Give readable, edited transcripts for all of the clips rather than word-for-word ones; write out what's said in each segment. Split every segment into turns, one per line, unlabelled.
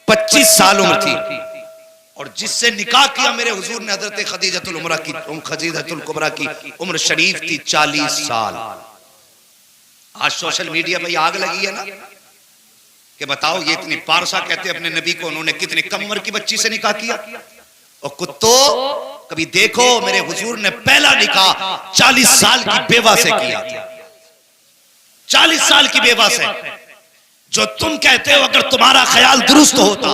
25 साल उम्र थी और जिससे निकाह किया मेरे हुजूर ने हजरत खदीजतुल कुबरा की उम्र शरीफ थी 40 साल। आज सोशल मीडिया पे आग लगी है ना कि बताओ ये इतनी पारसा कहते अपने नबी को, उन्होंने कितनी कम उम्र की बच्ची से निकाह किया। और कुत्तो कभी देखो मेरे हुजूर ने पहला निकाह 40 साल की बेवा से किया था। 40 साल की बेवा से। जो तुम कहते हो अगर तुम्हारा ख्याल दुरुस्त होता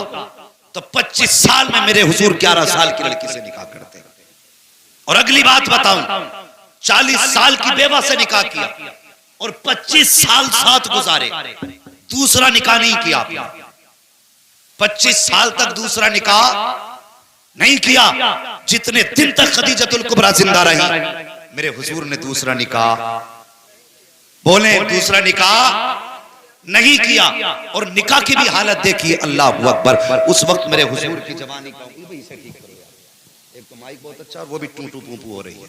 तो 25 साल में मेरे हुजूर 11 साल की लड़की से निकाह करते। और अगली बात बताऊं, 40 साल की बेवा से निकाह किया और 25 साल साथ गुजारे, दूसरा निकाह नहीं किया। 25 साल तक दूसरा निकाह नहीं किया। जितने दिन तक खदीजतुल कुबरा जिंदा रही मेरे हुजूर ने दूसरा निकाह, बोले दूसरा निकाह नहीं किया। और निकाह की भी हालत देखिए, अल्लाह अकबर। उस वक्त मेरे हुजूर की जवानी का एक तो माइक बहुत अच्छा, वो भी टू टू पू पू हो रही है।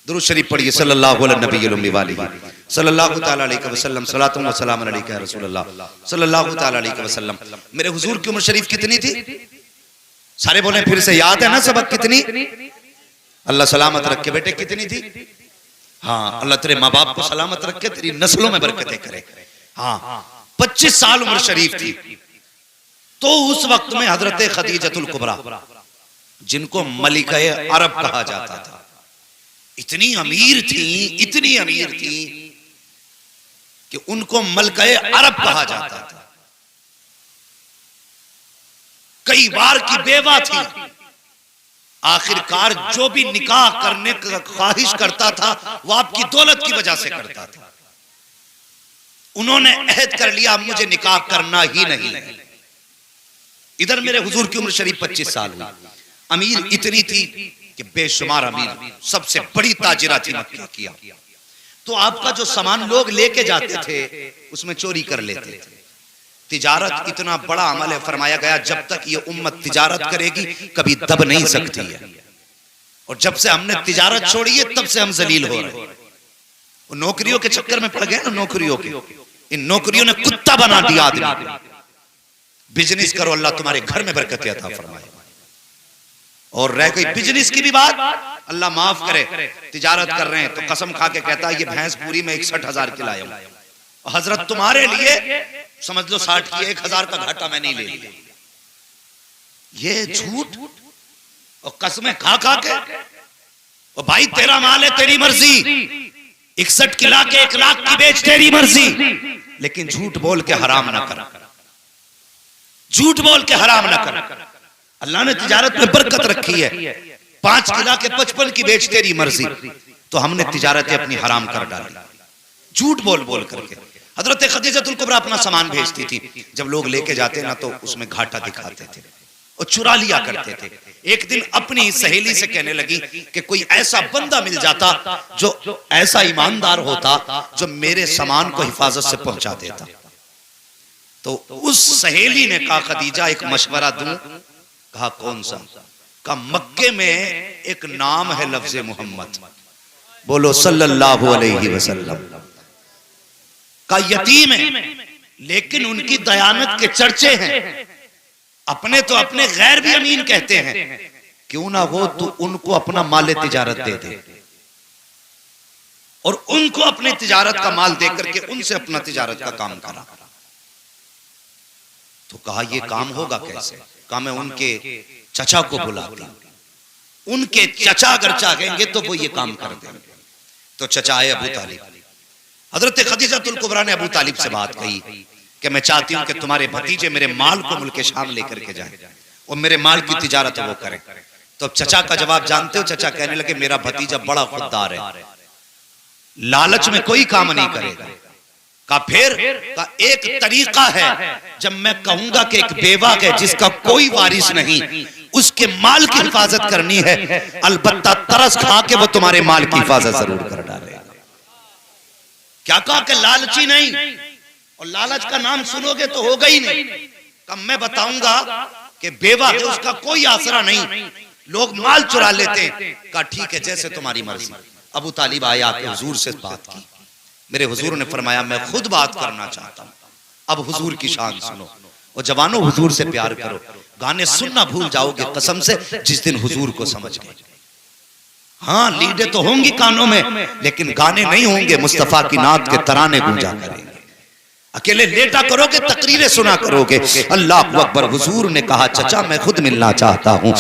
दुरूद शरीफ पढ़िए सल्लल्लाहु अलैहि वसल्लम, सलातुम व सलामुन अलैका या रसूलल्लाह सल्लल्लाहु अलैहि वसल्लम। मेरे हुजूर की उम्र शरीफ कितनी थी? सारे बोले फिर से, याद है ना सबक? कितनी? अल्लाह सलामत रखे बेटे, कितनी थी? हाँ, अल्लाह तेरे माँ बाप को सलामत रखे, तेरी नस्लों में बरकतें करे। हाँ, 25 साल उम्र शरीफ थी। तो उस वक्त में हजरत खदीजतुल कुबरा, जिनको मलिका अरब कहा जाता था, इतनी अमीर थी कि उनको मलिका अरब कहा जाता था। कई बार की बेवा थी। आखिरकार जो भी निकाह करने का ख्वाहिश करता था वो आपकी दौलत की वजह से करता था। उन्होंने अहद कर लिया मुझे निकाह करना ही नहीं। इधर मेरे हुजूर की उम्र शरीफ 25 साल हुई। अमीर इतनी थी कि बेशुमार अमीर, सबसे बड़ी ताजिरा थी मक्का की। तो आपका जो सामान लोग लेके जाते थे उसमें चोरी कर लेते थे। तिजारत इतना बड़ा अमल है, फरमाया गया जब तक ये उम्मत तिजारत करेगी कभी दब नहीं सकती है। और जब से हमने तिजारत छोड़ी है तब से हम जलील हो रहे हैं। वो नौकरियों के चक्कर में पड़ गए ना, नौकरियों के, इन नौकरियों ने कुत्ता बना दिया आदमी। बिजनेस करो, अल्लाह तुम्हारे घर में बरकत अता फरमाए। और रह गई बिजनेस की भी बात, अल्लाह माफ करे, तिजारत कर रहे हैं तो कसम खा के कहता है ये भैंस पूरी में 61,000 की लाया हूं, हजरत तुम्हारे लिए समझ लो 60 की, 1,000 का घाटा मैं नहीं ले लिया। ये झूठ और कसमें खा खा के, और भाई तेरा माल है तेरी मर्जी, 61 की ला के 1 लाख की बेच तेरी मर्जी, लेकिन झूठ बोल के हराम ना कर, झूठ बोल के हराम ना कर। अल्लाह ने तिजारत में बरकत रखी है। 5 की ला के 55 की बेच तेरी मर्जी, तो हमने तिजारत अपनी हराम कर डाली झूठ बोल बोल करके। हजरत खदीजतुल कुबरा अपना सामान भेजती थी, जब लोग लेके जाते ना तो उसमें घाटा दिखाते थे और चुरा लिया करते थे। एक दिन अपनी सहेली से कहने लगी कि कोई ऐसा बंदा मिल जाता जो ऐसा ईमानदार होता जो मेरे सामान को हिफाजत से पहुंचा देता। तो उस सहेली ने कहा खदीजा एक मशवरा दूं? कहा कौन सा? कहा मक्के में एक नाम है लफ्ज़े मोहम्मद, बोलो सल्लल्लाहु अलैहि वसल्लम, का यतीम है लेकिन उनकी दयानत के चर्चे हैं। अपने तो अपने गैर भी अमीन कहते हैं, क्यों ना हो तो उनको अपना माल तिजारत दे दे और उनको अपने तिजारत का माल दे करके उनसे अपना तिजारत का काम करा। तो कहा यह काम होगा कैसे? कहा मैं उनके चचा को बुलाती हूं, उनके चचा अगर चाहेंगे तो वो ये काम कर देंगे। तो चचा आए अबू तालिब। हजरत खदीजतुल कुबरा ने अबू तालिब से बात कही कि मैं चाहती हूं कि तुम्हारे भतीजे मेरे माल को मुल्क शाम लेकर के जाए और मेरे माल की तिजारत वो करें। तो चचा का जवाब जानते हो? चचा कहने लगे मेरा भतीजा बड़ा खुददार है, लालच में कोई काम नहीं करेगा। का फिर का एक तरीका है, जब मैं कहूंगा कि एक बेवा है जिसका कोई वारिस नहीं, उसके माल की हिफाजत करनी है, अलबत्ता तरस खा के वो तुम्हारे माल की हिफाजत जरूर कर डालेगा। क्या कहा कि लालची नहीं, और लालच का नाम सुनोगे तो होगा ही नहीं। कब मैं बताऊंगा कि बेवा है उसका कोई आसरा नहीं, लोग माल चुरा लेते हैं। कहा ठीक है जैसे तुम्हारी मर्जी। अबू तालिब आया कि हुजूर से बात की। मेरे हुजूर ने फरमाया मैं खुद बात करना चाहता हूं। अब हुजूर की शान सुनो। और जवानों हुजूर से प्यार करो, गाने सुनना भूल जाओगे कसम से जिस दिन हुजूर को समझ गए। हाँ लीडें तो होंगी कानों में, लेकिन गाने नहीं होंगे, मुस्तफा की नात के तराने गूंजा करेंगे। अकेले लेटा करोगे, तकरीरें सुना करोगे। अल्लाह अकबर। हुजूर ने कहा चचा मैं खुद मिलना चाहता हूँ।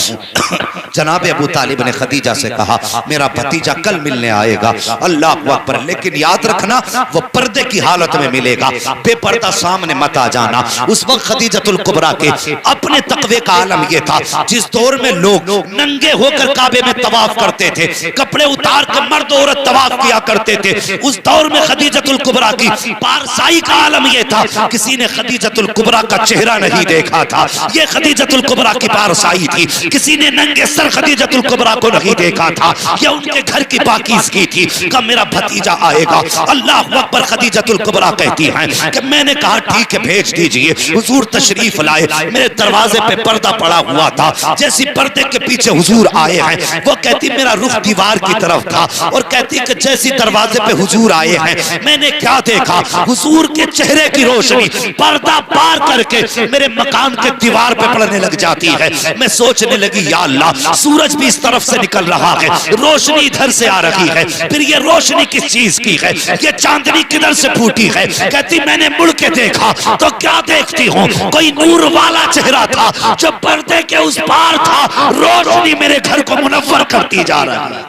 जनाब अबू तालिब ने खदीजा से कहा मेरा भतीजा कल मिलने आएगा। अल्लाह अकबर। लेकिन याद रखना वो पर्दे की हालत में मिलेगा, बेपर्दा सामने मत आ जाना। उस वक्त खदीजतुल कुबरा के अपने तकवे का आलम ये था, जिस दौर में लोग नंगे होकर काबे में तवाफ करते थे, कपड़े उतार के मर्द औरत तवाफ किया करते थे, उस दौर में खदीजतुल कुबरा की पारसाई का आलम ये था, किसी ने खदीजतुल कुबरा का चेहरा नहीं देखा था। ये खदीजतुल कुबरा की पारसाई थी, किसी ने नंगे सर खदीजतुल कुबरा को नहीं देखा था। ये उनके घर की पाकीज़गी थी। कब मेरा भतीजा आएगा। अल्लाह अकबर। खदीजतुल कुबरा कहती हैं कि मैंने कहा ठीक है भेज दीजिए। हुजूर तशरीफ लाए, मेरे दरवाजे पे पर्दा पड़ा हुआ था। जैसी पर्दे के पीछे हुजूर आए हैं, वो कहती मेरा रुख दीवार की तरफ था, और कहती कि जैसी दरवाजे पे हुजूर आए हैं मैंने क्या देखा, हुजूर के चेहरे की रोशनी पर्दा पार करके मेरे मकान के दीवार पे पड़ने लग जाती है। मैं सोचने लगी या अल्लाह सूरज भी इस तरफ से निकल रहा है, रोशनी इधर से आ रही है, फिर ये रोशनी किस चीज की है, ये चांदनी किधर से फूटी है। कहती मैंने मुड़ के देखा तो क्या देखती हूँ, कोई नूर वाला चेहरा था जो पर्दे के उस पार था। रोशनी मेरे घर को मुनव्वर करती जा रही है।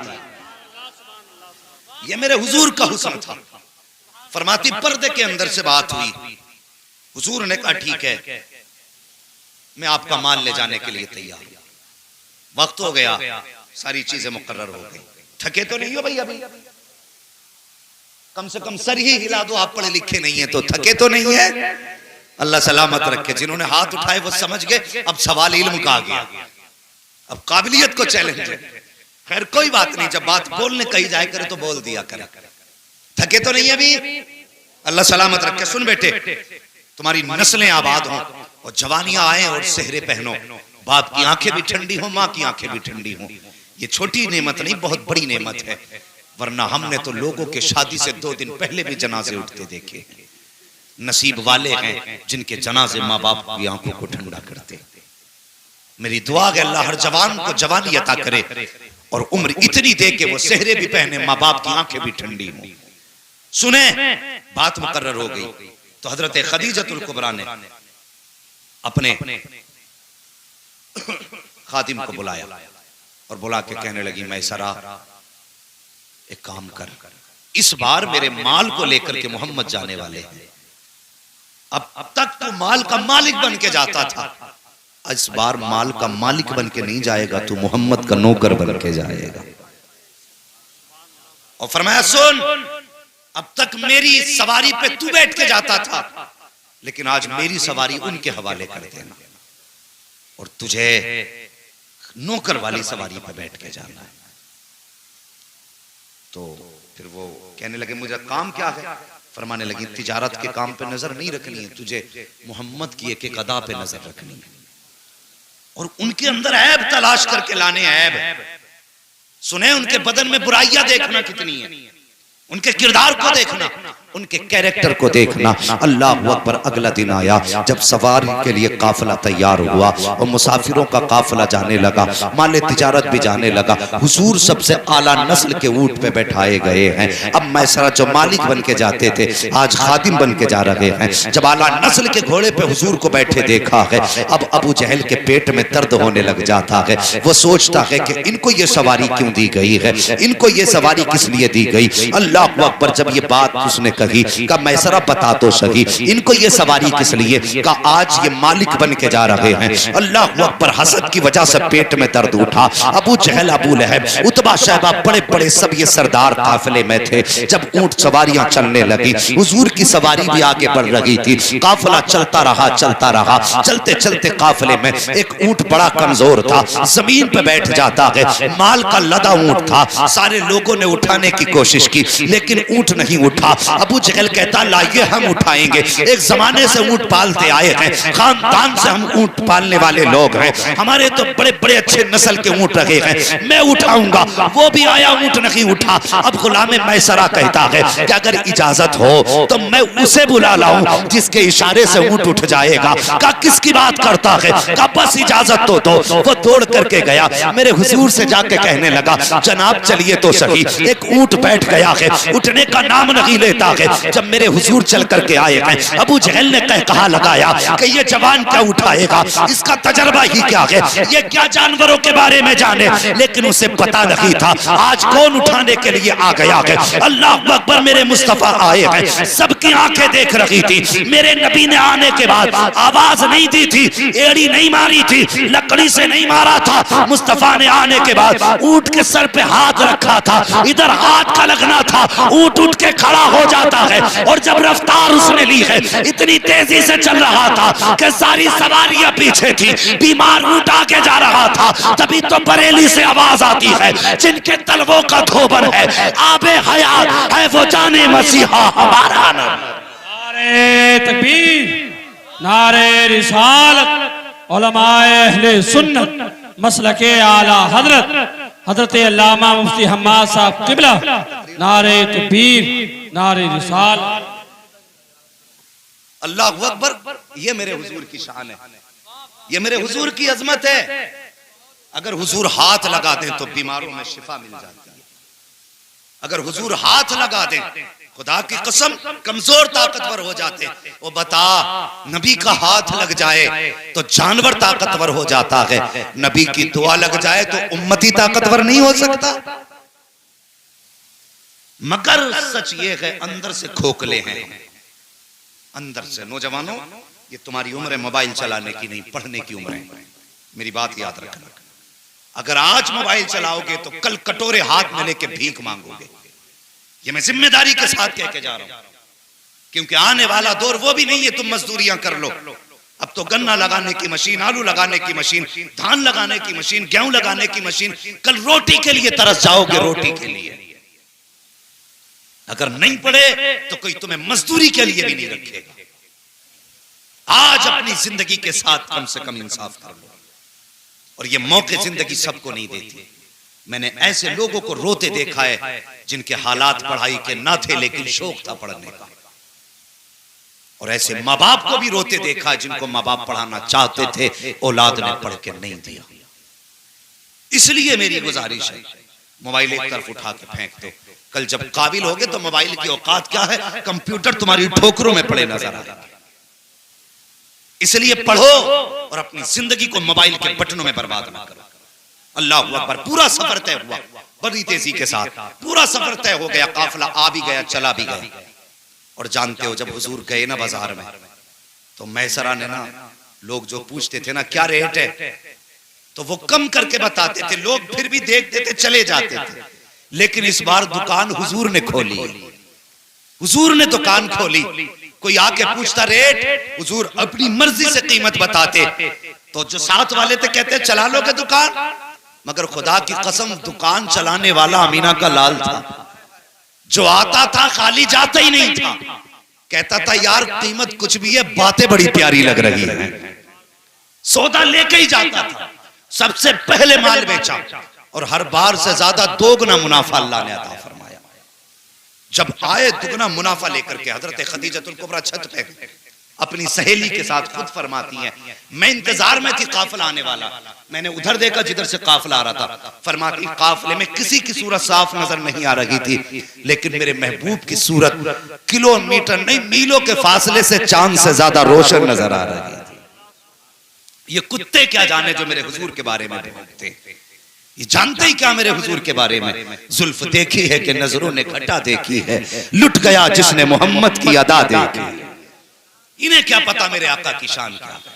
ये मेरे हुजूर का हुस्न था। फरमाती पर्दे के अंदर से बात हुई, हुजूर ने कहा ठीक है मैं आपका माल ले जाने के लिए तैयार हूं। वक्त हो गया, सारी चीजें मुकर्रर हो गई। थके तो नहीं हो भाई अभी, कम से कम सर ही हिला दो, आप पढ़े लिखे नहीं है तो थके तो नहीं है। अल्लाह सलामत रखे। जिन्होंने हाथ उठाए वो समझ गए, अब सवाल इल्म का आ गया, अब काबिलियत को चैलेंज है। खैर कोई बात नहीं, जब बात बोलने कही जाए करे तो बोल दिया करे। थके तो नहीं अभी, अल्लाह सलामत रखे। सुन बेटे, तुम्हारी नस्लें आबाद हों और जवानियां आए और सेहरे पहनो, बाप की आंखें भी ठंडी हो, माँ की आंखें भी ठंडी हो। ये छोटी नेमत नहीं, बहुत बड़ी नेमत है। वरना हमने तो लोगों के शादी से 2 दिन पहले भी जनाजे उठते देखे। नसीब वाले हैं जिनके जनाजे माँ बाप की आंखों को ठंडा करते। मेरी दुआ है अल्लाह हर जवान को जवानी अता करे और उम्र इतनी दे के वो सेहरे भी पहने, माँ बाप की आंखें भी ठंडी हो। सुने, बात मुकर्रर हो गई तो हजरत खदीजतुल कुबरा ने अपने खादिम को बुलाया और बुला के कहने लगी मैसरा एक काम कर, इस बार मेरे माल को लेकर के मोहम्मद जाने वाले हैं। अब तक तो माल का मालिक बन के जाता था, इस बार माल का मालिक बन के नहीं जाएगा, तू मोहम्मद का नौकर बन के जाएगा। और फरमाया सुन, अब तक मेरी सवारी पे तू बैठ के जाता था, लेकिन आज मेरी सवारी उनके हवाले कर देना और तुझे नौकर वाली सवारी पे बैठ के जाना है। तो फिर वो कहने लगे मुझे काम क्या है। फरमाने लगी तिजारत के काम पे नजर नहीं रखनी है, तुझे मोहम्मद की एक एक अदा पे नजर रखनी है और उनके अंदर ऐब तलाश करके लाने। ऐब सुने, उनके बदन में बुराइयां देखना कितनी है, उनके किरदार को देखना, उनके कैरेक्टर को देखना। अल्लाह अकबर। अगला दिन आया जब सवारी के लिए काफिला तैयार हुआ और मुसाफिरों का काफिला जाने लगा, माले तिजारत भी जाने लगा। हुजूर सबसे आला नस्ल के ऊंट पे बैठाए गए हैं। अब मैसरा जो मालिक बन के जाते थे आज खादिम बन के जा रहे हैं। जब आला नस्ल के घोड़े पे हुजूर को बैठे देखा है, अब अबू जहल के पेट में दर्द होने लग जाता है। वो सोचता है कि इनको ये सवारी क्यों दी गई है, इनको ये सवारी किस लिए दी गई। अल्लाह अकबर। जब ये बात उसने कही का मैसरा बता तो सही, इनको ये सवारी किस लिए, का आज ये मालिक बन के जा रहे हैं। अल्लाह अकबर। हसद की वजह से पेट में दर्द उठा। अबू जहल, अबू लहब, उतबा, शैबा, बड़े बड़े सब ये सरदार काफिले में थे। जब ऊंट सवारियां चलने लगी, हुजूर की सवारी भी आगे बढ़ रही थी। काफिला चलता रहा चलता रहा। चलते चलते काफिले में एक ऊंट बड़ा कमजोर था, जमीन पे बैठ जाता है। माल का लदा ऊंट था, सारे लोगों ने उठाने की कोशिश की लेकिन ऊंट नहीं उठा। अबू जहल कहता लाइए हम उठाएंगे, एक जमाने से ऊंट पालते आए हैं, खानदान से हम ऊंट पालने वाले लोग हैं, हमारे तो बड़े बड़े अच्छे नस्ल के ऊंट रखे हैं, मैं उठाऊंगा। वो भी आया, ऊंट नहीं उठा। अब गुलाम मैसरा कहता है कि अगर इजाजत हो तो मैं उसे बुला लाऊं जिसके इशारे से ऊंट उठ जाएगा। का किसकी बात करता है? का बस इजाजत तो दो। वो दौड़ करके गया, मेरे हुजूर से जाके कहने लगा जनाब चलिए तो सही। एक ऊंट बैठ गया है, उठने का नाम नहीं लेता है। जब मेरे हुजूर चल करके आए हैं, अबू जहल ने कहा लगाया कि ये जवान क्या उठाएगा, इसका तजर्बा ही क्या है, ये क्या जानवरों के बारे में जाने। लेकिन उसे पता नहीं था आज कौन उठाने के लिए आ गया है। अल्लाह अकबर, मेरे मुस्तफा आए हैं, सबकी आंखें देख रही थी। मेरे नबी ने आने के बाद आवाज नहीं दी थी, एड़ी नहीं मारी थी, लकड़ी से नहीं मारा था। मुस्तफा ने आने के बाद ऊंट के सर पे हाथ रखा था, इधर हाथ का लगना था, ऊंट उठ के खड़ा हो जाता है। और जब रफ्तार उसने ली है, इतनी तेजी से चल रहा था कि सारी सवारियां पीछे थी, बीमार ऊंट आगे जा रहा था। तभी तो बरेली से आवाज आती है, जिनके तलवों का धोबन है, आबे हयात है वो जाने मसीहा हमारा नाम।
नारे तकबीर, नारे रिसालत, उलमाए अहले सुन्नत, मसलके आला हजरत अल्लामा मुफ्ती हम्माद साहब किबला, नारे तकबीर, नारे रिसालत।
अल्लाह अकबर, ये मेरे हुजूर की शान है, ये मेरे हुजूर की अजमत है। अगर हुजूर हाथ लगा दें तो बीमारों में शिफा मिल जाती है। अगर हुजूर हाथ लगा दें, खुदा की कसम कमजोर ताकतवर हो जाते। वो बता, नबी का हाथ लग जाए तो जानवर ताकतवर हो जाता है, नबी की दुआ लग जाए तो उम्मती ताकतवर नहीं हो सकता। मगर सच ये है अंदर से खोखले हैं, अंदर से। नौजवानों, ये तुम्हारी उम्र है मोबाइल चलाने की नहीं, पढ़ने की उम्र है। मेरी बात याद रखना, अगर आज मोबाइल चलाओगे तो कल कटोरे हाथ में लेके भीख मांगोगे। ये मैं जिम्मेदारी के साथ कह के जा रहा हूं, क्योंकि आने वाला दौर वो भी नहीं है तुम मजदूरियां कर लो। अब तो गन्ना लगाने की मशीन, आलू लगाने की मशीन, धान लगाने की मशीन, गेहूं लगाने की मशीन। कल रोटी के लिए तरस जाओगे, रोटी के लिए। अगर नहीं पढ़े तो कोई तुम्हें मजदूरी के लिए भी नहीं रखेगा। आज अपनी जिंदगी के साथ कम से कम इंसाफ कर लो। और ये मौके जिंदगी सबको नहीं देती। मैंने ऐसे लोगों को रोते देखा है जिनके हालात पढ़ाई के ना थे लेकिन शौक था पढ़ने का। और ऐसे माँ बाप को भी रोते देखा है जिनको माँ बाप पढ़ाना चाहते थे, औलाद ने पढ़ के नहीं दिया। इसलिए मेरी गुजारिश है, मोबाइल एक तरफ उठा के फेंक दो। कल जब काबिल होगे तो मोबाइल की औकात क्या है, कंप्यूटर तुम्हारी ठोकरों में पड़े नजर आएगा। इसलिए पढ़ो और अपनी जिंदगी को मोबाइल के बटनों में बर्बाद ना करो। अल्लाह अकबर। पूरा सफर तय हुआ बड़ी तेजी के साथ, पूरा सफर तय हो गया, काफिला आ भी गया, चला भी गया। और जानते हो जब हुजूर गए ना बाजार में, तो मैसरा ने ना, लोग जो पूछते थे ना क्या रेट है, तो वो कम करके बताते थे। लोग फिर भी देखते थे, चले जाते थे। लेकिन इस बार दुकान हुजूर ने खोली, हुजूर ने दुकान खोली। कोई आके पूछता रेट, हुजूर अपनी मर्जी से कीमत बताते। तो जो साथ वाले थे कहते चला लोगे दुकान। मगर खुदा की कसम दुकान चलाने वाला अमीना का लाल था, जो आता था खाली जाता ही नहीं था। कहता था यार कीमत कुछ भी है, बातें बड़ी प्यारी लग रही है। सौदा लेके ही जाता था, सबसे पहले माल बेचा और हर बार से ज्यादा दोगुना मुनाफा अल्लाह ने अता फरमाया। जब आए दुगना मुनाफा लेकर के हजरत खदीजतुल कुबरा छत पे अपनी सहेली के साथ खुद फरमाती हैं, मैं इंतजार में थी काफिला आने वाला, मैंने उधर देखा जिधर से काफिला आ रहा था। फरमाती काफिले में किसी की सूरत साफ नजर नहीं आ रही थी, लेकिन मेरे महबूब की सूरत किलोमीटर नहीं मीलों के फासले से चांद से ज्यादा रोशन नजर आ रही थी। ये कुत्ते क्या जाने जो मेरे हुजूर के बारे में बोलते, ये जानते ही क्या मेरे हुजूर के बारे में। जुल्फ देखी है कि नजरों ने घटा देखी है, लुट गया जिसने मोहम्मद की अदा देखी। इन्हें क्या पता मेरे आका की शान क्या है,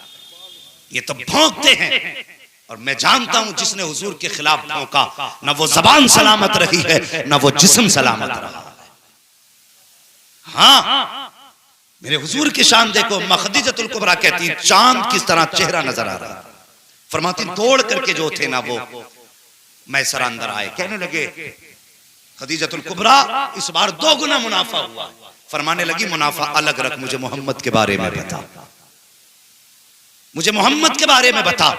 ये तो भौंकते हैं। और मैं जानता हूं जिसने हुजूर के खिलाफ भौंका, ना वो जबान सलामत रही है, ना वो जिस्म सलामत रहा। हाँ, मेरे हुजूर की शान देखो। खदीजतुल कुबरा कहती चांद किस तरह चेहरा नजर आ रहा। फरमाती दौड़ करके जो थे ना वो मैसर अंदर आए, कहने लगे खदीजतुल कुबरा इस बार 2 गुना मुनाफा हुआ। फरमाने लगी मुनाफा अलग रख, मुझे मोहम्मद के बारे में बता, मुझे मोहम्मद के बारे में बता।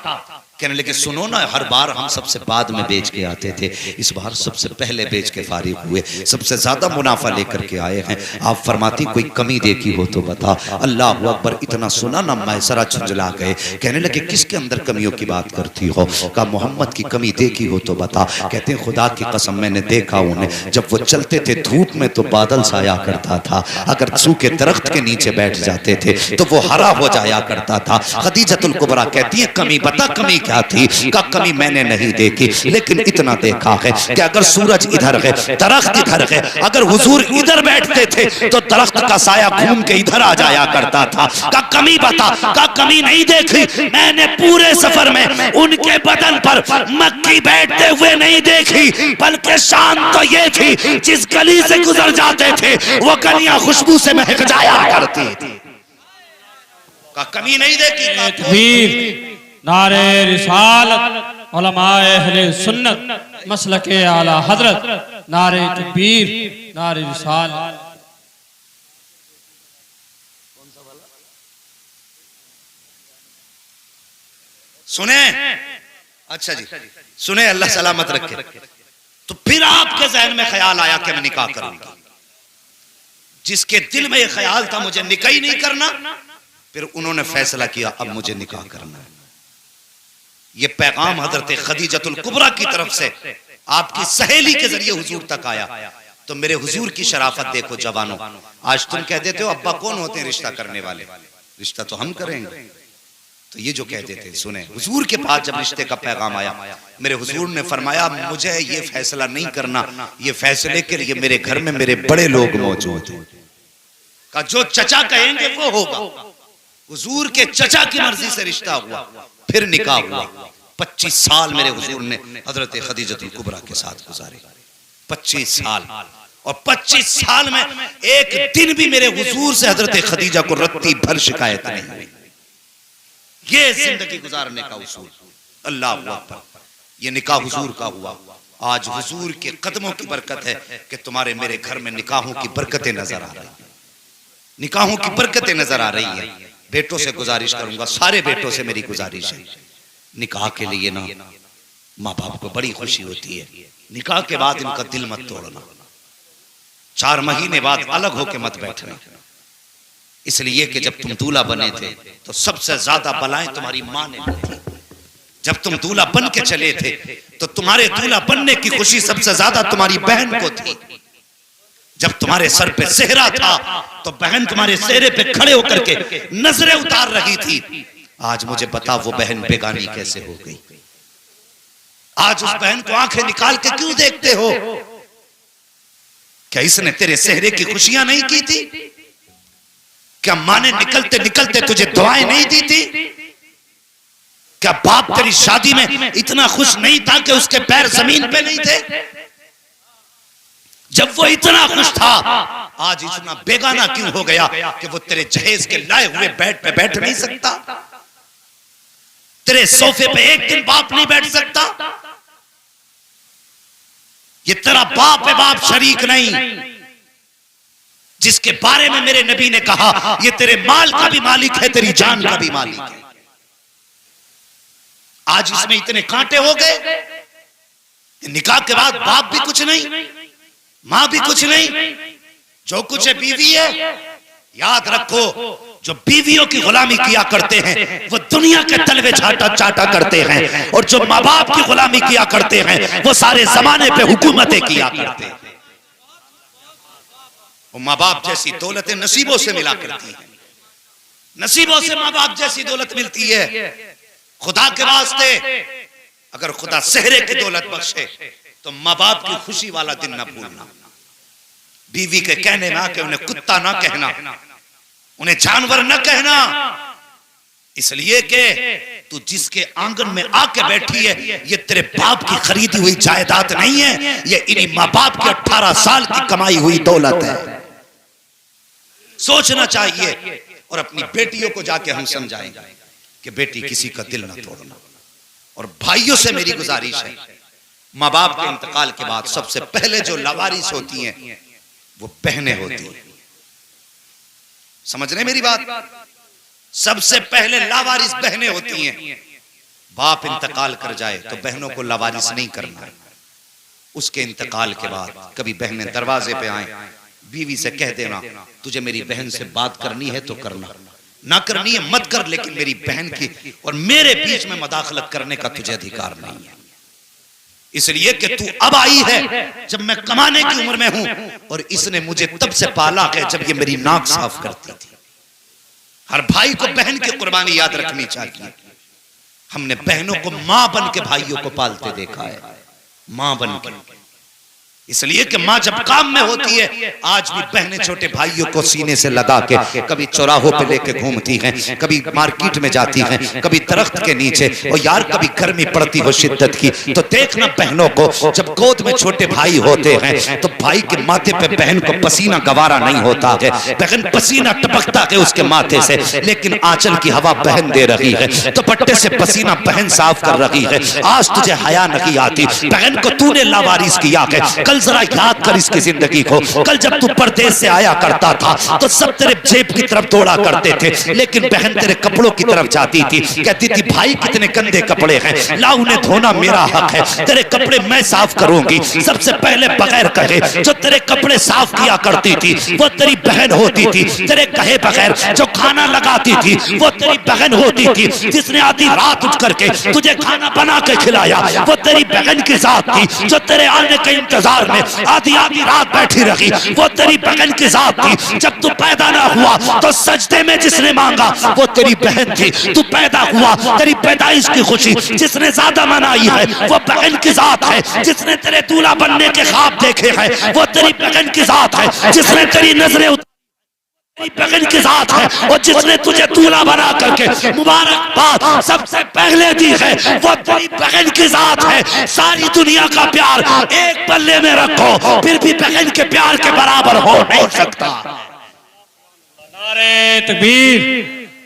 कहने लगे सुनो ना, हर बार हम सबसे बाद में बेच के आते थे, इस बार सबसे पहले बेच के फारिग हुए, सबसे ज्यादा मुनाफा लेकर के आए हैं। आप फरमाती कोई कमी देखी हो तो बता। अल्लाह अकबर, इतना सुना ना मैसरा झुंझला गए। कहने लगे किसके अंदर कमियों की बात करती हो? कहा मोहम्मद की कमी देखी हो तो बता। कहते हैं खुदा की कसम मैंने देखा उन्हें, जब वो चलते थे धूप में तो बादल साया करता था, अगर सूखे दरख्त के नीचे बैठ जाते थे तो वो हरा हो जाया करता था। खदीजतुल कुबरा कहती है कमी बता, कमी क्या थी? का कमी मैंने नहीं देखी, लेकिन इतना देखा है कि अगर सूरज इधर है, दरख्त इधर है, अगर हुजूर इधर बैठते थे तो दरख्त का साया घूम के इधर आ जाया करता था। का कमी बता? का कमी नहीं देखी मैंने पूरे सफर में, उनके बदन पर मक्खी बैठते हुए नहीं देखी, बल्कि शान तो ये थी जिस गली से गुजर जाते थे वो गलियां खुशबू से महक जाया करती थी। का कमी नहीं देखी।
तकबीर, नारे रिसालत, उलमाए अहले सुन्नत, मसलके आला हजरत, नारे तकबीर, नारे रिसालत।
सुने, अच्छा जी सुने, अल्लाह सलामत रखे। तो फिर आपके जहन में ख्याल आया कि मैं निकाह करूंगी। जिसके दिल में यह ख्याल था मुझे निकाह ही नहीं करना, फिर उन्होंने फैसला किया अब मुझे निकाह करना है। ये पैगाम हजरत खदीजतुल कुबरा की तरफ से आपकी सहेली के जरिए हुजूर तक आया। तो मेरे हुजूर की शराफत देखो जवानों। आज तुम कह देते हो अब्बा कौन होते हैं रिश्ता करने वाले, रिश्ता तो हम करेंगे। तो ये जो कहते थे, सुने हुजूर के पास जब रिश्ते का पैगाम आया, मेरे हुजूर ने फरमाया मुझे ये फैसला नहीं करना, ये फैसले के लिए मेरे घर में मेरे बड़े लोग मौजूद हैं। का जो चचा कहेंगे वो होगा। हुजूर के चचा की मर्जी से रिश्ता हुआ, फिर निकाह हुआ। 25 साल मेरे हुजूर ने हजरत खदीजतुल कुबरा के साथ गुजारे, 25 साल। और 25 साल में एक दिन भी मेरे हुजूर से हजरत खदीजा को रत्ती भर शिकायत नहीं हुई। ये जिंदगी गुजारने का उसूल। अल्लाह अकबर, ये निकाह हुजूर का हुआ। आज हुजूर के कदमों की बरकत है कि तुम्हारे मेरे घर में निकाहों की बरकतें नजर आ रही हैं, निकाहों की बरकतें नजर आ रही हैं। बेटों से गुजारिश करूंगा, सारे बेटों से मेरी गुजारिश है, निकाह के लिए ना माँ बाप को बड़ी खुशी होती है, निकाह के बाद इनका दिल मत तोड़ना, 4 महीने बाद अलग होके मत बैठना। इसलिए कि जब तुम दूल्हा बने थे तो सबसे ज्यादा बलाएं तुम्हारी माँ ने दी। जब तुम दूल्हा बन के चले थे तो तुम्हारे दूल्हा बनने की खुशी सबसे ज्यादा तुम्हारी बहन को थी। जब तुम्हारे सर पे सेहरा था तो बहन तुम्हारे सेहरे पे खड़े होकर के नजरें उतार रही थी। आज मुझे बता वो बहन बेगानी कैसे हो गई? आज उस बहन को आंखें निकाल के क्यों देखते हो? क्या इसने तेरे सेहरे की खुशियां नहीं की थी? क्या मां ने निकलते निकलते तुझे दुआएं नहीं दी थी? क्या बाप तेरी शादी में इतना खुश नहीं था कि उसके पैर जमीन पे नहीं थे? जब वो इतना खुश था, आज इतना बेगाना क्यों हो गया कि वो तेरे जहेज के लाए हुए बेड पे बैठ नहीं सकता? तेरे सोफे पे एक दिन बाप नहीं बैठ सकता? ये तेरा बाप है, बाप शरीक नहीं, जिसके बारे में मेरे नबी ने कहा ये तेरे माल का भी मालिक है, तेरी जान का भी मालिक है। आज इसमें इतने कांटे हो गए। निकाह के बाद बाप भी कुछ नहीं, मां भी कुछ नहीं, जो कुछ है बीवी है। याद रखो, जो बीवियों की गुलामी किया करते हैं वो दुनिया के तलवे चाटा करते हैं, और जो माँ बाप की गुलामी किया करते हैं वो सारे जमाने पे हुकूमतें किया करते हैं। वो माँ बाप जैसी दौलतें नसीबों से मिला करती हैं, नसीबों से माँ बाप जैसी दौलत मिलती है। खुदा के वास्ते अगर खुदा सेहरे की दौलत बख्शे तो माँ बाप की खुशी वाला दिन ना भूलना। बीवी के कहने में आके उन्हें कुत्ता ना कहना, उन्हें जानवर ना कहना, इसलिए कि तू जिसके आंगन में आके बैठी है ये तेरे बाप की खरीदी हुई जायदाद नहीं है, ये इन्हीं माँ बाप की 18 साल की कमाई हुई दौलत है। सोचना चाहिए, और अपनी बेटियों को जाके हम समझाएंगे कि बेटी किसी का दिल ना तोड़ना। और भाइयों से मेरी गुजारिश है, माँ बाप के इंतकाल के बाद सबसे पहले जो लावारिस होती हैं वो बहनें होती हैं। समझ रहे मेरी बात? सबसे पहले लावारिस बहनें होती हैं। बाप इंतकाल कर जाए तो बहनों को लावारिस नहीं करना। उसके इंतकाल के बाद कभी बहनें दरवाजे पे आए, बीवी से कह देना तुझे मेरी बहन से बात करनी है तो करना, ना करनी है मत कर, लेकिन मेरी बहन की और मेरे बीच में मदाखलत करने का तुझे अधिकार नहीं है। इसलिए कि तू अब आई है जब मैं कमाने की उम्र में हूं, और इसने मुझे तब से पाला है जब ये मेरी नाक साफ करती थी। हर भाई को बहन की कुर्बानी याद रखनी चाहिए। हमने बहनों को मां बन के भाइयों को पालते देखा है, मां बन के। इसलिए कि मां जब काम में होती है, आज भी बहनें छोटे भाइयों को सीने से लगा के कभी चौराहों पे लेके घूमती हैं, कभी मार्केट में जाती हैं, कभी दरख्त के नीचे। और यार कभी गर्मी पड़ती हो शिद्दत की तो देखना बहनों को, जब गोद में छोटे भाई होते हैं तो भाई के माथे पे बहन को पसीना गवारा नहीं होता है, बहन पसीना टपकता है उसके माथे से, लेकिन आंचल की हवा बहन दे रही है, दुपट्टे से पसीना बहन साफ कर रही है। आज तुझे हया नहीं आती, बहन को तूने लावारिस किया है। कल जरा याद कर इसकी जिंदगी को। कल जब तू परदेश से आया करता था तो सब तेरे जेब की तरफ दौड़ा करते थे, लेकिन बहन तेरे कपड़ों की तरफ जाती थी, कहती थी भाई कितने गंदे कपड़े हैं, ला उन्हें धोना मेरा हक है, तेरे कपड़े मैं साफ करूंगी। सबसे पहले बगैर कहे जो तेरे कपड़े साफ किया करती थी वो तेरी बहन होती थी। तेरे कहे बगैर जो खाना लगाती थी वो तेरी बहन होती थी। जिसने आधी रात उठ करके तुझे खाना बना के खिलाया वो तेरी बहन की जात थी। जो तेरे आने के इंतजार में आधी आधी रात बैठी रही वो तेरी बहन की जात थी। जब तू पैदा ना हुआ तो सजदे में जिसने मांगा वो तेरी बहन थी। तू पैदा हुआ, तेरी पैदाइश की खुशी जिसने ज्यादा मनाई है वो बहन की जात है। जिसने तेरे दूल्हा बनने के ख्वाब देखे हैं वो तेरी बहन की जात है। जिसने तेरी नजरें बहन की जात है, और जिसने तुझे दूल्हा बना करके मुबारकबाद सबसे पहले दी है वो तेरी बहन की जात है। सारी दुनिया का प्यार एक पल्ले में रखो फिर भी बहन के प्यार के बराबर हो नहीं सकता।
नारे तकबीर,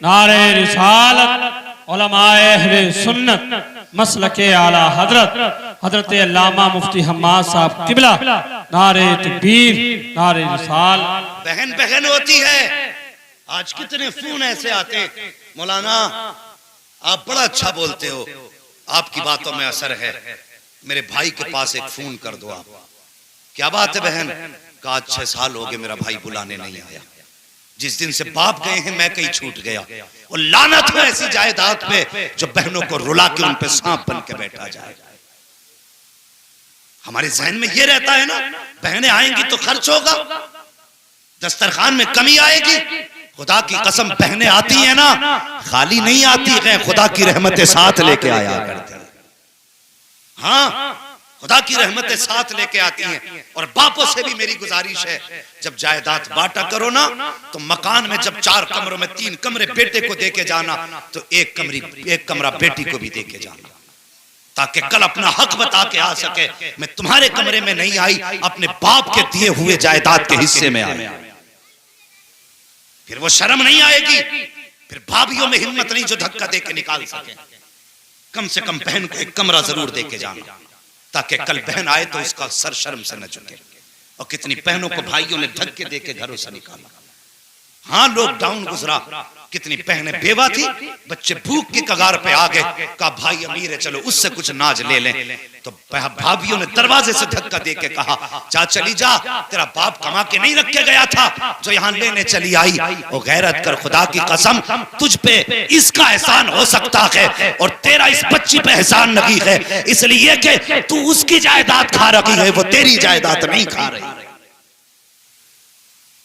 नारे रिसालत, उलमाए अहले सुन्नत मसलके आला हजरत हजरत अल्लामा मुफ्ती हम्माद साहब किबला, नारे तकबीर, नारे रिसाल।
बहन बहन होती है। आज कितने फोन ऐसे आते, मौलाना आप बड़ा अच्छा बोलते हो, आपकी बातों में असर है, मेरे भाई के पास एक फोन कर दो आप। क्या बात है बहन? कहा 6 साल हो गए मेरा भाई बुलाने नहीं आया। जिस दिन से बाप गए हैं मैं कहीं छूट गया। और लानत हो ऐसी जायदाद पे जो बहनों को रुला के उन पे सांप बन के बैठा जाए। हमारे जहन में ये रहता है ना, बहनें आएंगी तो खर्च होगा, दस्तरखान में कमी आएगी। खुदा की कसम बहनें आती हैं ना, खाली नहीं आती है, खुदा की रहमतें साथ लेके आया करती हैं। हाँ, खुदा की रहमतें साथ लेके आती हैं। और बापों से भी मेरी गुजारिश है, जब जायदाद बांटा करो ना तो मकान में जब 4 कमरों में 3 कमरे बेटे को देके जाना तो एक कमरा बेटी को भी देके जाना, ताकि कल अपना हक बता के आ सके। मैं तुम्हारे कमरे में नहीं आई, अपने बाप के दिए हुए जायदाद के हिस्से में आई। फिर वो शर्म नहीं आएगी, फिर भाभियों में हिम्मत नहीं जो धक्का दे के निकाल सके। कम से कम बहन को एक कमरा जरूर दे के जाना, ताकि कल बहन आए तो उसका सर शर्म से न झुके। और कितनी बहनों को भाइयों ने धक्के दे के घरों से निकाला। हाँ, लॉकडाउन गुजरा, कितनी बहनें बेवा थी, बच्चे भूख की कगार पे आ गए, कहा भाई अमीर है चलो उससे कुछ नाज ले लें। तो भाभियों ने दरवाजे से धक्का दे के कहा जा चली जा, तेरा बाप कमा के नहीं रख के गया था जो यहाँ लेने चली आई। और गैरत कर, खुदा की कसम तुझ पे इसका एहसान हो सकता है और तेरा इस बच्ची पे एहसान नहीं है, इसलिए कि तू उसकी जायदाद खा रही है, वो तेरी जायदाद नहीं खा रही।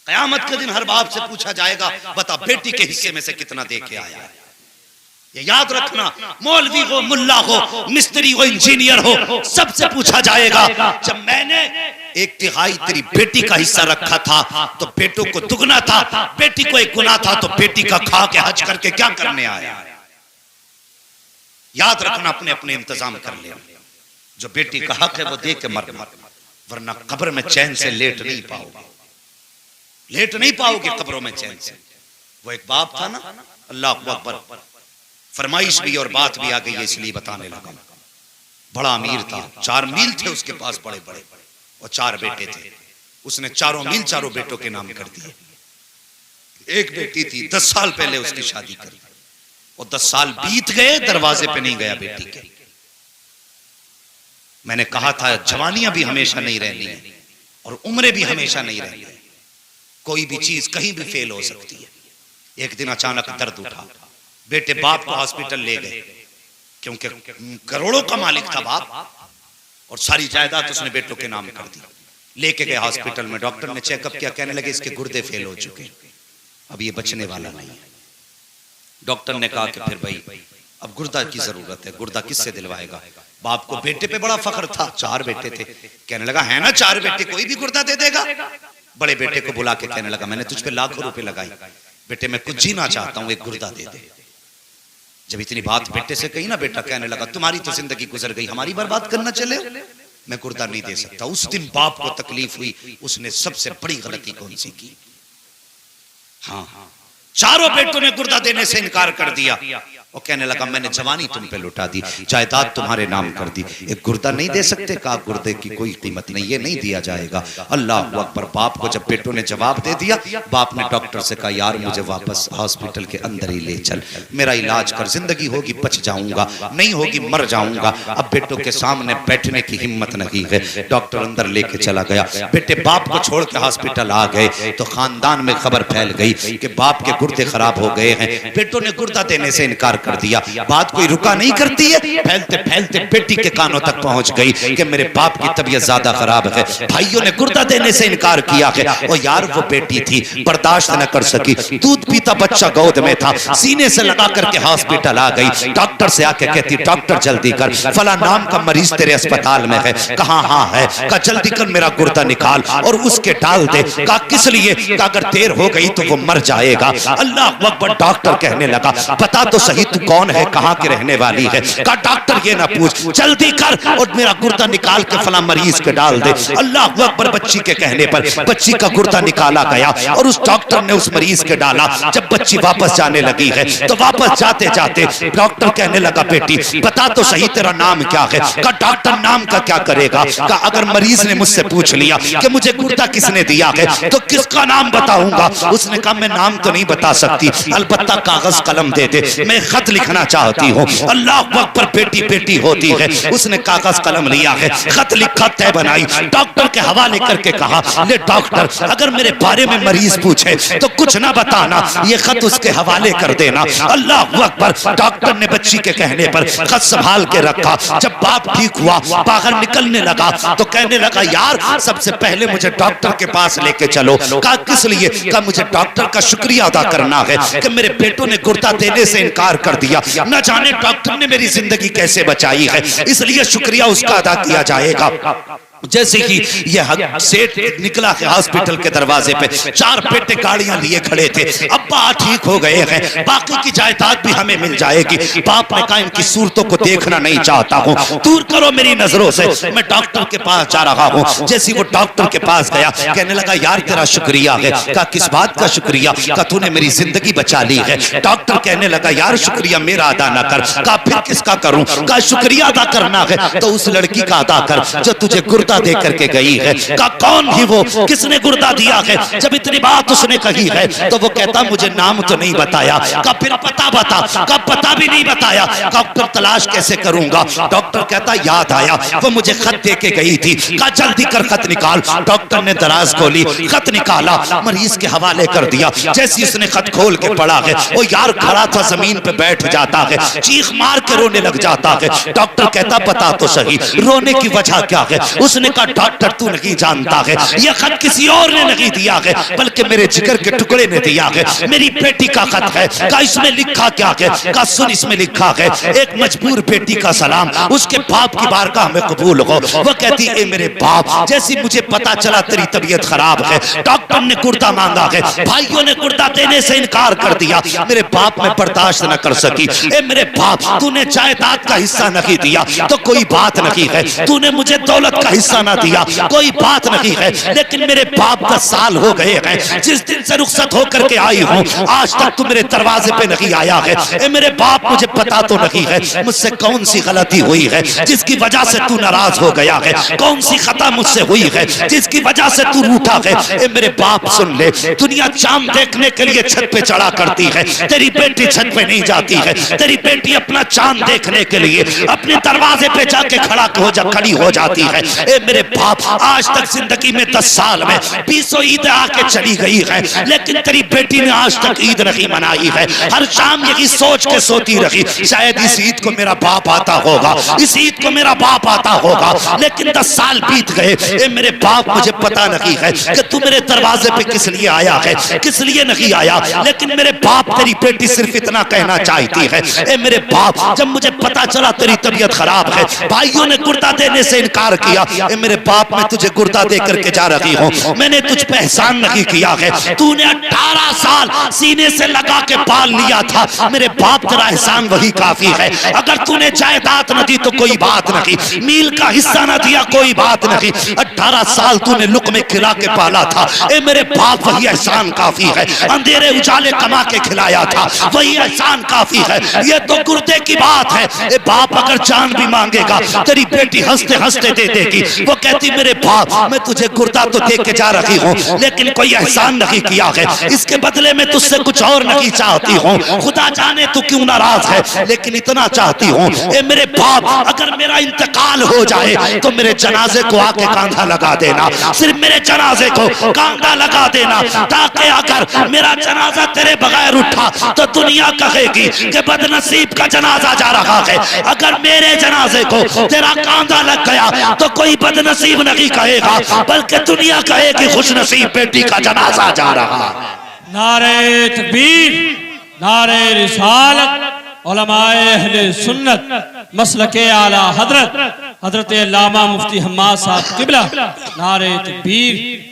कयामत के दिन हर बाप से पूछा जाएगा बता बेटी के हिस्से में से कितना दे के आया। ये याद रखना, मौलवी हो, मुल्ला हो, मिस्त्री हो, इंजीनियर हो, सबसे पूछा जाएगा। जब मैंने 1/3 तेरी बेटी का हिस्सा रखा था तो बेटों को दुगना था, बेटी को 1 गुना था, तो बेटी का खा के हज करके क्या करने आया। याद रखना, अपने अपने इंतजाम कर ले। जो बेटी का हक है वो दे के मरना, वरना कब्र में चैन से लेट नहीं पाओगे, लेट नहीं पाओगे कब्रों में चैन से। वो एक बाप था ना, अल्लाह अकबर, फरमाइश भी और बात भी आ गई है इसलिए बताने लगा। बड़ा अमीर था, 4 मील थे उसके पास बड़े बड़े, और 4 बेटे थे। उसने 4 मील 4 बेटों के नाम कर दिए। एक बेटी थी, 10 साल पहले उसकी शादी करी, और 10 साल बीत गए, दरवाजे पे नहीं गया बेटी के। मैंने कहा था जवानियां भी हमेशा नहीं रहनी है और उम्रें भी हमेशा नहीं रहनी है, कोई भी चीज कहीं भी फेल हो सकती है। एक दिन अचानक दर्द उठा, बेटे बाप को हॉस्पिटल ले गए, क्योंकि करोड़ों का मालिक था बाप, और सारी जायदाद उसने बेटों के नाम कर दी। लेके गए हॉस्पिटल में, डॉक्टर ने चेकअप किया, कहने लगे इसके गुर्दे फेल हो चुके, अब ये बचने वाला नहीं है। डॉक्टर ने कहा कि फिर भाई अब गुर्दा की जरूरत है, गुर्दा किससे दिलवाएगा? बाप को बेटे पे बड़ा फख्र था, 4 बेटे थे, कहने लगा है ना 4 बेटे, कोई भी गुर्दा दे देगा। बड़े बेटे को बुला के कहने लगा मैंने तुझ पे लाखों रुपए लगाए, बेटे मैं कुछ जीना चाहता हूं, एक गुर्दा दे दे। जब इतनी बात बेटे से कही ना, बेटा कहने लगा तुम्हारी तो जिंदगी गुजर गई, हमारी बर्बाद करना चले, मैं गुर्दा नहीं दे सकता। उस दिन बाप को तकलीफ हुई, उसने सबसे बड़ी गलती कौन सी की? हाँ, चारों बेटों ने गुर्दा देने से इनकार कर दिया। वो कहने लगा मैंने जवानी तुम पे लुटा दी, जायदाद तुम्हारे नाम कर दी, एक गुर्दा नहीं दे सकते? कहा गुर्दे की कोई कीमत नहीं, ये नहीं दिया जाएगा। अल्लाह अकबर। बाप को जब बेटों ने जवाब दे दिया, बाप ने डॉक्टर से कहा यार मुझे वापस हॉस्पिटल के अंदर ही ले चल, मेरा इलाज कर, जिंदगी होगी बच जाऊंगा, नहीं होगी मर जाऊंगा। अब बेटों के सामने बैठने की हिम्मत नहीं है, डॉक्टर अंदर लेके चला गया। बेटे बाप को छोड़ के हॉस्पिटल आ गए तो खानदान में खबर फैल गई कि बाप के गुर्दे खराब हो गए हैं, बेटों ने गुर्दा देने से इनकार कर दिया। बात कोई रुका नहीं करती है, फैलते फैलते बेटी के कानों तक पहुंच गई कि मेरे बाप की तबीयत ज्यादा खराब है, भाइयों ने गुर्दा देने से इनकार किया है। और यार वो बेटी थी, बर्दाश्त न कर सकी, दूध पीता बच्चा गोद में था, सीने से लगा करके हॉस्पिटल आ गई। डॉक्टर से आके कहती डॉक्टर जल्दी कर, फला नाम का मरीज तेरे अस्पताल में है। कहा हाँ है, कहा जल्दी कर मेरा गुर्दा निकाल और उसके डाल दे। कहा किस लिए? कहा अगर देर हो गई तो वो मर जाएगा। अल्लाह अकबर। डॉक्टर कहने लगा पता तो सही तू कौन है, कहां की रहने वाली है? कहा डॉक्टर ये ना पूछ, जल्दी कर और मेरा गुर्दा निकाल के फला मरीज के डाल दे। अल्लाह अकबर। बच्ची के कहने पर बच्ची का गुर्दा निकाला गया और उस डॉक्टर ने उस मरीज के डाला। जब बच्ची वापस जाने लगी है तो वापस जाते जाते डॉक्टर कहने लगा बेटी बता तो सही तेरा नाम क्या है? कहा डॉक्टर नाम का क्या करेगा? कहा अगर मरीज ने मुझसे पूछ लिया कि मुझे गुर्दा किसने दिया है तो किसका नाम बताऊंगा? उसने कहा मैं नाम तो नहीं बता सकती, अलबत्ता कागज कलम दे दे, मैं खत लिखना चाहती हूँ। अल्लाह अकबर। बेटी बेटी होती है, उसने कागज कलम लिया है, खत लिखा, तय बनाई, डॉक्टर के हवाले करके कहा ले डॉक्टर अगर मेरे बारे में मरीज पूछे तो कुछ ना बताना, ये खत उसके हवाले कर देना। अल्लाह अकबर। डॉक्टर ने बच्ची के कहने पर खत संभाल के रखा। जब बाप ठीक हुआ, बाहर निकलने लगा तो कहने लगा यार सबसे पहले मुझे डॉक्टर के पास लेके चलो। कहा किस लिए? कहा मुझे डॉक्टर का शुक्रिया अदा करना है कि मेरे बेटों ने गुर्दा देने से इनकार कर दिया, न जाने डॉक्टर ने मेरी जिंदगी कैसे बचाई है, इसलिए शुक्रिया उसका अदा किया जाएगा। जैसे ही यह सेठ निकला है हॉस्पिटल के दरवाजे पे, 4 बेटे गाड़ियां लिए खड़े थे, अब्बा ठीक हो गए हैं, बाकी की जायदाद भी हमें मिल जाएगी। बाप ने कहा इनकी सूरतों को देखना नहीं चाहता हूँ, दूर करो मेरी नजरों से, मैं डॉक्टर के पास जा रहा हूँ। जैसे वो डॉक्टर के पास गया, कहने लगा यार तेरा शुक्रिया है। कहा किस बात का शुक्रिया? कहा तूने मेरी जिंदगी बचा ली है। डॉक्टर कहने लगा यार शुक्रिया मेरा अदा ना कर। कहा फिर किसका करूं? कहा शुक्रिया अदा करना है तो उस लड़की का अदा कर जो तुझे गुर्दा दे करके गई है। कहा कौन थी वो, किसने गुर्दा दिया है? जब इतनी बात उसने कही है तो वो कहता मुझे नाम तो नहीं बताया। कहा फिर पता बता। कहा पता भी नहीं बताया। डॉक्टर तलाश कैसे करूंगा? डॉक्टर कहता याद आया वो मुझे खत दे के गई थी। कहा जल्दी कर खत निकाल। डॉक्टर ने दराज खोली, खत निकाला, मरीज के हवाले कर दिया। जैसे उसने खत खोल के पढ़ा है वो यार खड़ा था जमीन पे बैठ जाता है, चीख मार के रोने लग जाता है। डॉक्टर कहता बता तो सही रोने की वजह क्या है? उसने कहा डॉक्टर तू नहीं जानता है, यह खत किसी और ने नहीं दिया है बल्कि मेरे जिगर के टुकड़े ने दिया है, मेरी बेटी का खत है। कहा इसमें लिखा क्या है? कहा सुन इसमें लिखा है एक मजबूर बेटी का सलाम, उसके बाप की बारगाह में कबूल हो। वो कहती ए मेरे बाप जैसी मुझे पता चला तेरी तबीयत खराब है, डॉक्टर ने गुर्दा मांगा है, भाइयों ने गुर्दा देने से इनकार कर दिया, मेरे बाप में बर्दाश्त न कर सकी। ए मेरे बाप तूने जायदाद का हिस्सा नहीं दिया तो कोई बात नहीं है, तूने मुझे दौलत का हिस्सा हिस्सा ना दिया, कोई बात नहीं है, लेकिन मेरे बाप 10 साल हो गए हैं जिस दिन से रुखसत होकर के आई हूँ, आज तक तू मेरे दरवाजे पे नहीं आया है। ए मेरे बाप, मुझे पता तो नहीं है मुझसे कौन सी गलती हुई है जिसकी वजह से तू नाराज हो गया है, कौन सी खता मुझसे हुई है जिसकी वजह से तू रूठा है। ए मेरे बाप सुन ले, दुनिया चांद देखने के लिए छत पे चढ़ा करती है, तेरी बेटी छत पे नहीं जाती है। तेरी बेटी अपना चांद देखने के लिए अपने दरवाजे पे जाके खड़ी हो जाती है। ए मेरे बाप, आज तक जिंदगी में 10 साल में 20 ईद आके चली गई है, लेकिन तेरी बेटी ने आज तक ईद नहीं मनाई है। हर शाम यही सोच के सोती रही, शायद इस ईद को मेरा बाप आता होगा, इस ईद को मेरा बाप आता होगा, लेकिन 10 साल बीत गए। ए मेरे बाप, मुझे पता नहीं है कि तू मेरे दरवाजे पे किस लिए आया है, किस लिए नहीं आया, लेकिन मेरे बाप तेरी बेटी सिर्फ इतना कहना चाहती है। ए मेरे बाप, जब मुझे पता चला तेरी तबीयत खराब है, भाइयों ने गुर्दा देने से इनकार किया। ए मेरे बाप, मैं तुझे गुर्दा दे करके जा रही हूँ, मैंने तुझ पे एहसान नहीं किया है। तूने 18 साल सीने से लगा के पाल लिया था, मेरे बाप तेरा एहसान वही काफी है। अगर तूने जायदाद न दी तो कोई बात नहीं, मील का हिस्सा न दिया कोई बात नहीं, 18 साल तूने लुक में खिला के पाला था। ए मेरे बाप, वही एहसान काफी है। अंधेरे उजाले कमा के खिलाया था, वही एहसान काफी है। ये तो गुर्दे की बात है। ए बाप, अगर जान भी मांगेगा तेरी बेटी हंसते हंसते दे देगी। वो कहती, मेरे बाप, मैं तुझे गुर्दा तो दे के जा रही हूँ, लेकिन कोई एहसान नहीं किया है, इसके बदले में तुझसे कुछ और नहीं चाहती हूँ। खुदा जाने तू क्यों नाराज है, लेकिन इतना चाहती हूँ। ए मेरे बाप, अगर मेरा इंतकाल हो जाए तो मेरे जनाजे को आके कांधा लगा देना, सिर्फ मेरे जनाजे को कांधा लगा देना, ताकि अगर मेरा जनाजा तेरे बगैर उठा तो दुनिया कहेगी कि बदनसीब का जनाजा जा रहा है। अगर मेरे जनाजे को तेरा कांधा लग गया तो कोई बदनसीब नहीं कहेगा, बल्कि दुनिया कहेगी खुशनसीब बेटी का जनाजा जा रहा है।
नारे तकबीर, नारे रिसालत, उलमाए अहले सुन्नत मसलके आला हजरत हजरत अल्लामा मुफ्ती हम्माद साहब किबला, नारे तकबीर।